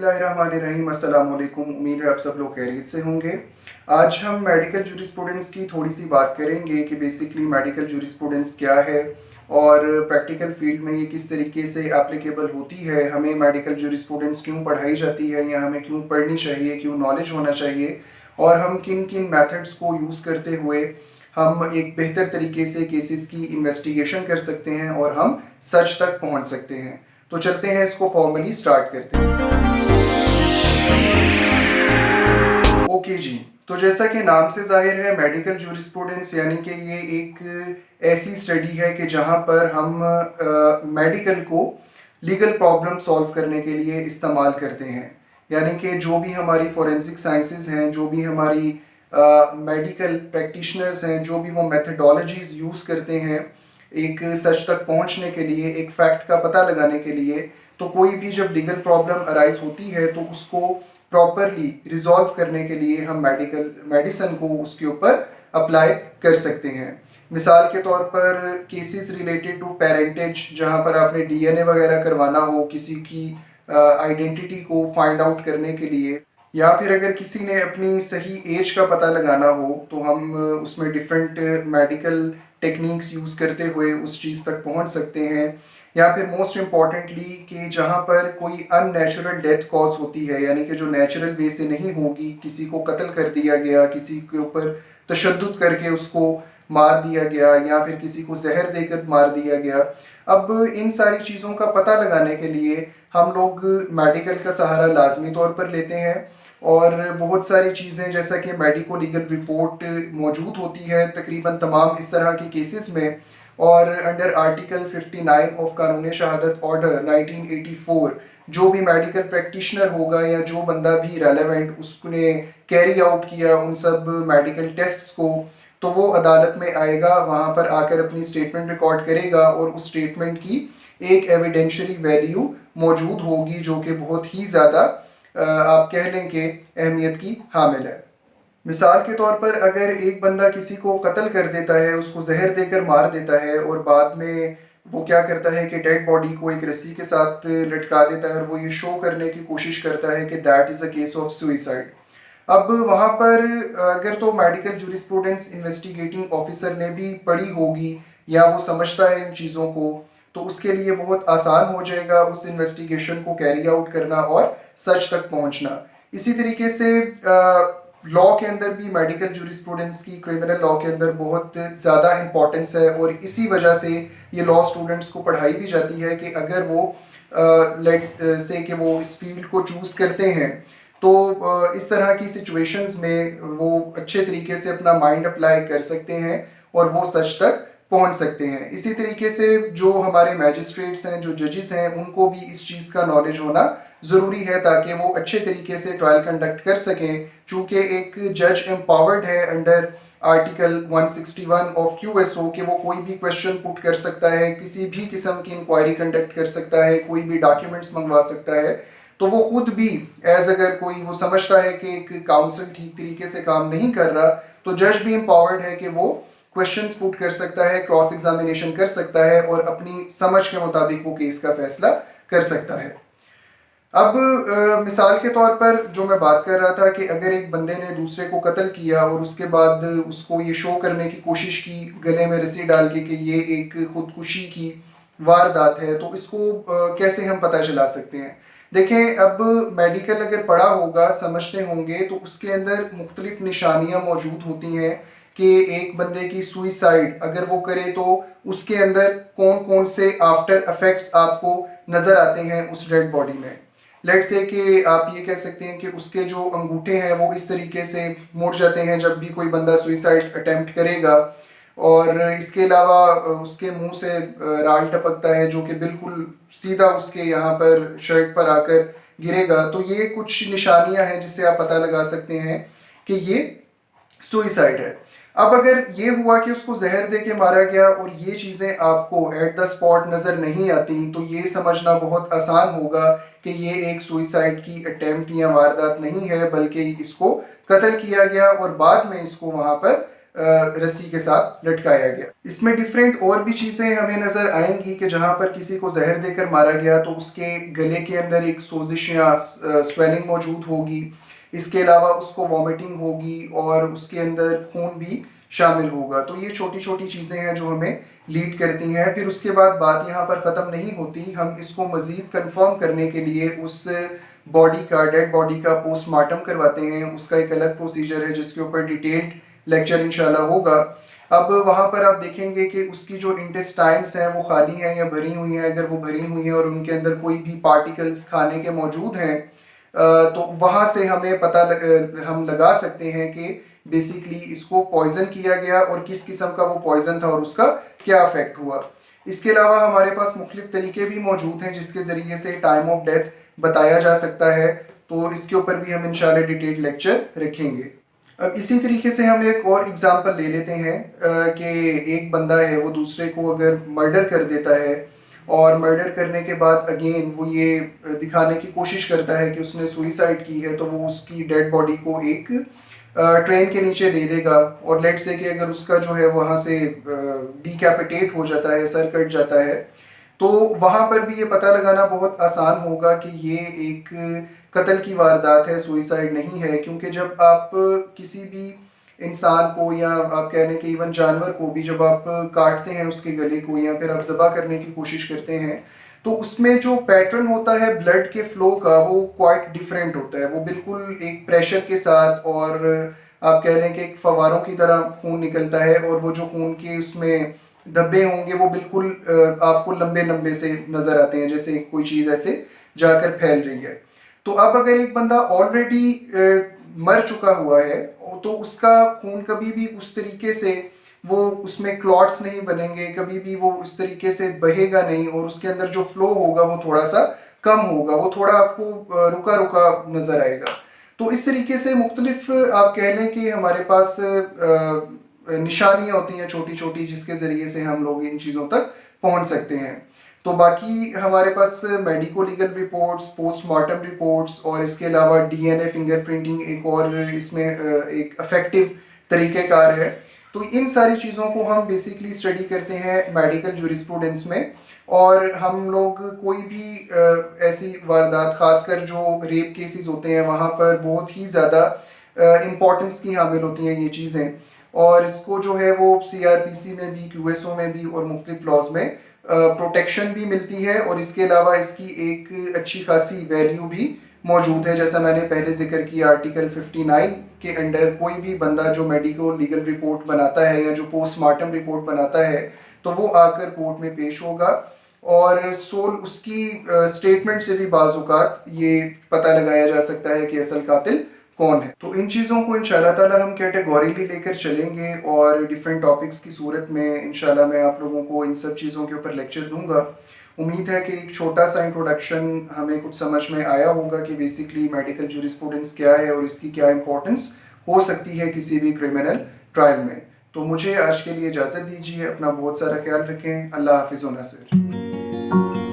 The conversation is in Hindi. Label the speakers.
Speaker 1: बिस्मिल्लाहिर्रहमानिर्रहीम। अस्सलाम वालेकुम। उम्मीद है आप सब लोग खैरियत से होंगे। आज हम मेडिकल जूरिस्प्रूडेंस की थोड़ी सी बात करेंगे कि बेसिकली मेडिकल जूरिस्प्रूडेंस क्या है और प्रैक्टिकल फील्ड में ये किस तरीके से एप्लीकेबल होती है, हमें मेडिकल जूरिस्प्रूडेंस क्यों पढ़ाई जाती है या हमें क्यों पढ़नी चाहिए, क्यों नॉलेज होना चाहिए और हम किन किन मेथड्स को यूज़ करते हुए हम एक बेहतर तरीके से केसेस की इन्वेस्टिगेशन कर सकते हैं और हम सच तक पहुंच सकते हैं। तो चलते हैं, इसको फॉर्मली स्टार्ट करते हैं। ओके जी, तो जैसा कि नाम से जाहिर है, मेडिकल जूरिस्प्रूडेंस यानी कि ये एक ऐसी स्टडी है कि जहां पर हम मेडिकल को लीगल प्रॉब्लम सॉल्व करने के लिए इस्तेमाल करते हैं। यानी कि जो भी हमारी फोरेंसिक साइंसेज हैं, जो भी हमारी मेडिकल प्रैक्टिशनर्स हैं, जो भी वो मेथडोलॉजीज़ यूज़ करते हैं एक सच तक पहुंचने के लिए, एक फैक्ट का पता लगाने के लिए, तो कोई भी जब लीगल प्रॉब्लम अराइज होती है तो उसको प्रॉपरली रिजॉल्व करने के लिए हम मेडिसिन को उसके ऊपर अप्लाई कर सकते हैं। मिसाल के तौर पर केसेस रिलेटेड टू पेरेंटेज, जहां पर आपने डीएनए वगैरह करवाना हो किसी की आइडेंटिटी को फाइंड आउट करने के लिए, या फिर अगर किसी ने अपनी सही एज का पता लगाना हो तो हम उसमें डिफरेंट मेडिकल टेक्निक्स यूज़ करते हुए उस चीज़ तक पहुंच सकते हैं। या फिर मोस्ट इम्पॉर्टेंटली कि जहां पर कोई अननेचुरल डेथ कॉज होती है, यानी कि जो नेचुरल वे से नहीं होगी, किसी को कत्ल कर दिया गया, किसी के ऊपर तशद्दुद करके उसको मार दिया गया या फिर किसी को जहर देकर मार दिया गया। अब इन सारी चीज़ों का पता लगाने के लिए हम लोग मेडिकल का सहारा लाजमी तौर पर लेते हैं और बहुत सारी चीज़ें जैसा कि मेडिको लीगल रिपोर्ट मौजूद होती है तकरीबन तमाम इस तरह के केसेस में। और अंडर आर्टिकल 59 ऑफ कानून शहादत ऑर्डर 1984 जो भी मेडिकल प्रैक्टिशनर होगा या जो बंदा भी रेलेवेंट उसने कैरी आउट किया उन सब मेडिकल टेस्ट्स को, तो वो अदालत में आएगा, वहाँ पर आकर अपनी स्टेटमेंट रिकॉर्ड करेगा और उस स्टेटमेंट की एक एविडेंशियरी वैल्यू मौजूद होगी जो कि बहुत ही ज़्यादा आप कह लें कि अहमियत की हामिल है। मिसाल के तौर पर अगर एक बंदा किसी को कत्ल कर देता है, उसको जहर देकर मार देता है और बाद में वो क्या करता है कि डेड बॉडी को एक रस्सी के साथ लटका देता है और वो ये शो करने की कोशिश करता है कि that is a case of suicide. अब वहाँ पर अगर तो मेडिकल जूरिस्प्रूडेंस इन्वेस्टिगेटिंग ऑफिसर ने भी पढ़ी होगी या वो समझता है इन चीज़ों को, तो उसके लिए बहुत आसान हो जाएगा उस इन्वेस्टिगेशन को कैरी आउट करना और सच तक पहुँचना। इसी तरीके से लॉ के अंदर भी मेडिकल जूरिस्प्रूडेंस की क्रिमिनल लॉ के अंदर बहुत ज़्यादा इम्पोर्टेंस है और इसी वजह से ये लॉ स्टूडेंट्स को पढ़ाई भी जाती है कि अगर वो लेट्स से कि वो इस फील्ड को चूज़ करते हैं तो इस तरह की सिचुएशंस में वो अच्छे तरीके से अपना माइंड अप्लाई कर सकते हैं और वो सच तक पहुंच सकते हैं। इसी तरीके से जो हमारे मैजिस्ट्रेट्स हैं, जो जजेस हैं, उनको भी इस चीज़ का नॉलेज होना ज़रूरी है ताकि वो अच्छे तरीके से ट्रायल कंडक्ट कर सकें। चूँकि एक जज एम्पावर्ड है अंडर आर्टिकल 161 ऑफ QSO कि वो कोई भी क्वेश्चन पुट कर सकता है, किसी भी किस्म की इंक्वायरी कंडक्ट कर सकता है, कोई भी डॉक्यूमेंट्स मंगवा सकता है। तो वो खुद भी एज अगर कोई वो समझता है कि एक काउंसिल ठीक तरीके से काम नहीं कर रहा, तो जज भी एम्पावर्ड है कि वो क्वेश्चंस पुट कर सकता है, क्रॉस एग्जामिनेशन कर सकता है और अपनी समझ के मुताबिक वो केस का फैसला कर सकता है। अब मिसाल के तौर पर जो मैं बात कर रहा था कि अगर एक बंदे ने दूसरे को कत्ल किया और उसके बाद उसको ये शो करने की कोशिश की गले में रस्सी डाल के कि ये एक खुदकुशी की वारदात है, तो इसको कैसे हम पता चला सकते हैं। देखें, अब मेडिकल अगर पढ़ा होगा, समझते होंगे, तो उसके अंदर मुख्तलिफ निशानियाँ मौजूद होती हैं कि एक बंदे की सुइसाइड अगर वो करे तो उसके अंदर कौन कौन से आफ्टर इफेक्ट्स आपको नज़र आते हैं उस डेड बॉडी में। लेट्स से कि आप ये कह सकते हैं कि उसके जो अंगूठे हैं वो इस तरीके से मुड़ जाते हैं जब भी कोई बंदा सुइसाइड अटेम्प्ट करेगा, और इसके अलावा उसके मुंह से राल टपकता है जो कि बिल्कुल सीधा उसके यहाँ पर शर्ट पर आकर गिरेगा। तो ये कुछ निशानियां हैं जिससे आप पता लगा सकते हैं कि ये सुइसाइड है। अब अगर ये हुआ कि उसको जहर दे के मारा गया और ये चीज़ें आपको एट द स्पॉट नज़र नहीं आती, तो ये समझना बहुत आसान होगा कि ये एक सुइसाइड की अटेम्प्ट या वारदात नहीं है, बल्कि इसको कत्ल किया गया और बाद में इसको वहाँ पर रस्सी के साथ लटकाया गया। इसमें डिफरेंट और भी चीज़ें हमें नज़र आएंगी कि जहाँ पर किसी को जहर देकर मारा गया तो उसके गले के अंदर एक सोजिश या स्वेलिंग मौजूद होगी। इसके अलावा उसको वॉमिटिंग होगी और उसके अंदर खून भी शामिल होगा। तो ये छोटी छोटी चीज़ें हैं जो हमें लीड करती हैं। फिर उसके बाद बात यहाँ पर ख़त्म नहीं होती, हम इसको मज़ीद कंफर्म करने के लिए उस बॉडी का, डेड बॉडी का पोस्टमार्टम करवाते हैं। उसका एक अलग प्रोसीजर है जिसके ऊपर डिटेल्ड लेक्चर इंशाल्लाह होगा। अब वहाँ पर आप देखेंगे कि उसकी जो इंटेस्टाइन्स हैं वो खाली हैं या भरी हुई हैं। अगर वो भरी हुई हैं और उनके अंदर कोई भी पार्टिकल्स खाने के मौजूद हैं तो वहाँ से हमें हम लगा सकते हैं कि बेसिकली इसको पॉइजन किया गया और किस किस्म का वो पॉइजन था और उसका क्या इफेक्ट हुआ। इसके अलावा हमारे पास मुख्तलिफ तरीके भी मौजूद हैं जिसके ज़रिए से टाइम ऑफ डेथ बताया जा सकता है। तो इसके ऊपर भी हम इंशाल्लाह डिटेल्ड लेक्चर रखेंगे। अब इसी तरीके से हम एक और एग्जांपल ले लेते हैं कि एक बंदा है वो दूसरे को अगर मर्डर कर देता है और मर्डर करने के बाद अगेन वो ये दिखाने की कोशिश करता है कि उसने सुइसाइड की है, तो वो उसकी डेड बॉडी को एक ट्रेन के नीचे दे देगा और लेट से कि अगर उसका जो है वहाँ से डिकैपिटेट हो जाता है, सर कट जाता है, तो वहाँ पर भी ये पता लगाना बहुत आसान होगा कि ये एक कत्ल की वारदात है, सुइसाइड नहीं है। क्योंकि जब आप किसी भी इंसान को या आप कह रहे हैं कि इवन जानवर को भी जब आप काटते हैं उसके गले को या फिर आप ज़बह करने की कोशिश करते हैं तो उसमें जो पैटर्न होता है ब्लड के फ्लो का वो क्वाइट डिफरेंट होता है। वो बिल्कुल एक प्रेशर के साथ और आप कह रहे हैं कि एक फवारों की तरह खून निकलता है और वो जो खून के उसमें धब्बे होंगे वो बिल्कुल आपको लंबे लंबे से नज़र आते हैं, जैसे कोई चीज़ ऐसे जाकर फैल रही है। तो अब अगर एक बंदा ऑलरेडी मर चुका हुआ है तो उसका खून कभी भी उस तरीके से वो उसमें क्लॉट्स नहीं बनेंगे, कभी भी वो उस तरीके से बहेगा नहीं और उसके अंदर जो फ्लो होगा वो थोड़ा सा कम होगा, वो थोड़ा आपको रुका रुका नज़र आएगा। तो इस तरीके से मुख्तलिफ आप कह लें कि हमारे पास निशानियाँ होती हैं छोटी छोटी जिसके ज़रिए से हम लोग इन चीज़ों तक पहुँच सकते हैं। तो बाकी हमारे पास medico legal reports, postmortem reports और इसके अलावा डीएनए फिंगरप्रिंटिंग एक और इसमें एक इफेक्टिव तरीक़ेकार है। तो इन सारी चीज़ों को हम बेसिकली स्टडी करते हैं मेडिकल जूरिस्प्रूडेंस में। और हम लोग कोई भी ऐसी वारदात, ख़ासकर जो रेप केसेस होते हैं वहाँ पर बहुत ही ज़्यादा इम्पोर्टेंस की हामिल होती हैं ये चीज़ें। और इसको जो है वो सीआरपीसी में भी, क्यूएसओ में भी और मुख्तलिफ लॉज में प्रोटेक्शन भी मिलती है और इसके अलावा इसकी एक अच्छी खासी वैल्यू भी मौजूद है। जैसा मैंने पहले जिक्र किया, आर्टिकल 59 के अंडर कोई भी बंदा जो मेडिको लीगल रिपोर्ट बनाता है या जो पोस्टमार्टम रिपोर्ट बनाता है तो वो आकर कोर्ट में पेश होगा और सोल उसकी स्टेटमेंट से भी बाज़ औक़ात ये पता लगाया जा सकता है कि असल कातिल कौन है। तो इन चीज़ों को इंशाल्लाह ताला हम कैटेगोरिकली लेकर चलेंगे और डिफरेंट टॉपिक्स की सूरत में इंशाल्लाह मैं आप लोगों को इन सब चीज़ों के ऊपर लेक्चर दूंगा। उम्मीद है कि एक छोटा सा इंट्रोडक्शन हमें कुछ समझ में आया होगा कि बेसिकली मेडिकल जूरिस्प्रूडेंस क्या है और इसकी क्या इंपॉर्टेंस हो सकती है किसी भी क्रिमिनल ट्रायल में। तो मुझे आज के लिए इजाज़त दीजिए, अपना बहुत सारा ख्याल रखें। अल्लाह हाफिज़ व नासिर।